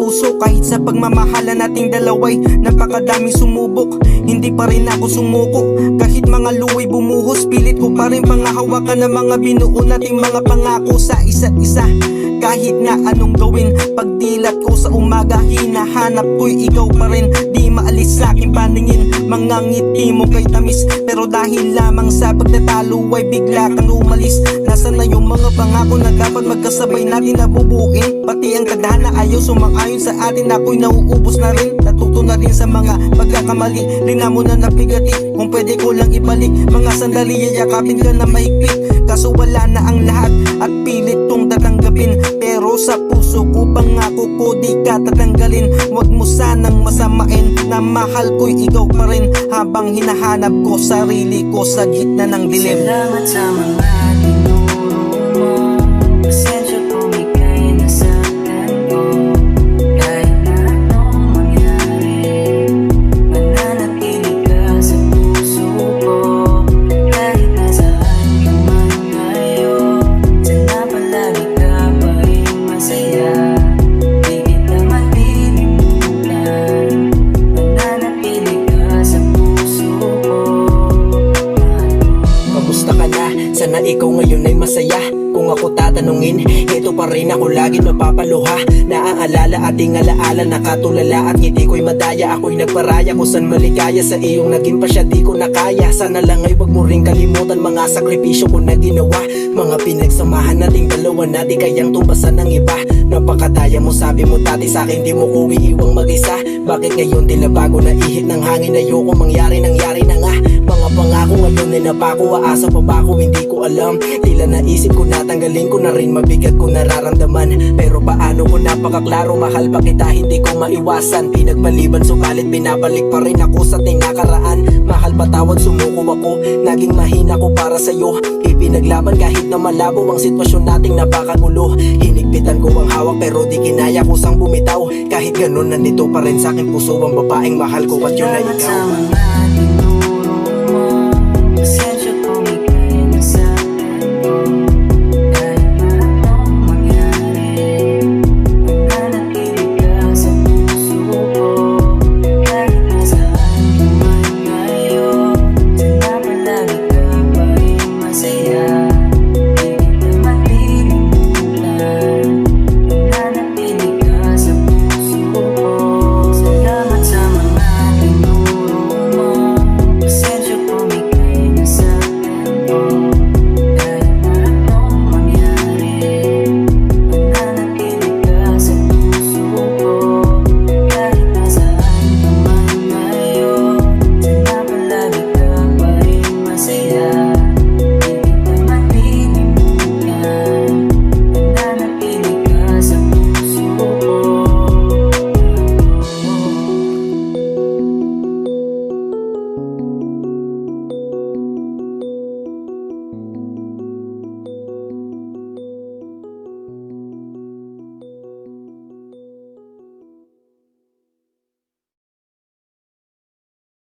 puso. Kahit sa pagmamahala nating dalaway napakadaming sumubok, hindi pa rin ako sumuko. Kahit mga luway bumuhos, pilit ko pa rin pangahawakan ng mga binuo nating mga pangako sa isa't isa. Kahit na anong gawin, pagdilat ko sa umaga, hinahanap ko'y ikaw pa rin. Di maalis sa aking paningin, mga ngiti mo kay tamis. Pero dahil lamang sa pagtatalo ay bigla kang umalis. Nasaan na yung mga pangako na dapat magkasabay natin nabubuin? Pati ang tadhana ayaw sumang-ayon sa atin, ako'y nauubos na rin. Natuto na rin sa mga pagkakamali, lina mo na napigati. Kung pwede ko lang ibalik, mga sandali yayakapin ka na mahigpit. Kaso wala na ang lahat at pilit tong tatanggapin. Pero sa puso ko pangako ko di ka tatanggalin. Huwag mo sanang masamain na mahal ko'y ikaw pa rin, habang hinahanap ko sarili ko sa gitna ng dilim. Salamat sa mga tinuro mo. Pasensya kung ika'y nasaktan ko. Kahit na anong mangyari, mananatili ka sa puso ko. Kahit nasaan ka man ngayon, sana palagi ka pa rin masaya. Di kita malilimutan, mananatili ka sa puso ko. Kamusta ka na? Sana ikaw ngayon ay masaya. Kung ako tatanungin, ito pa rin ako laging napapaluha. Naaalala ating alaala, nakatulala at ngiti ko'y madaya. Ako'y nagparaya kung saan maligaya, sa iyong naging pasya di ko nakaya. Sana lang ay wag mo ring kalimutan mga sakripisyo ko na ginawa. Mga pinagsamahan nating dalawa na di kayang tumbasan ng iba. Napakadaya mo, sabi mo dati sa'kin di mo ko iiwang mag-isa. Bakit ngayon tila bago na ihip ng hangin? Ayoko nangyari na nga. Mga pangako ngayon ay napako, aasa pa ba ako hindi ko alam. Tila naisip ko na tanggalin ko na rin, mabigat ko nararamdaman. Pero paano ko napakaklaro, mahal pa kita hindi ko maiwasan. Pinagmaliban subalit binabalik pa rin ako sa tinakaraan. Mahal patawad sumuko ako, naging mahina ko para sa'yo. Ipinaglaban kahit na malabo ang sitwasyon nating napakagulo. Hinigpitan ko ang hawak pero di kinaya kusang bumitaw. Kahit ganun nandito pa rin sa aking puso ang babaeng mahal ko at yun ay Salamat ikaw. sa mga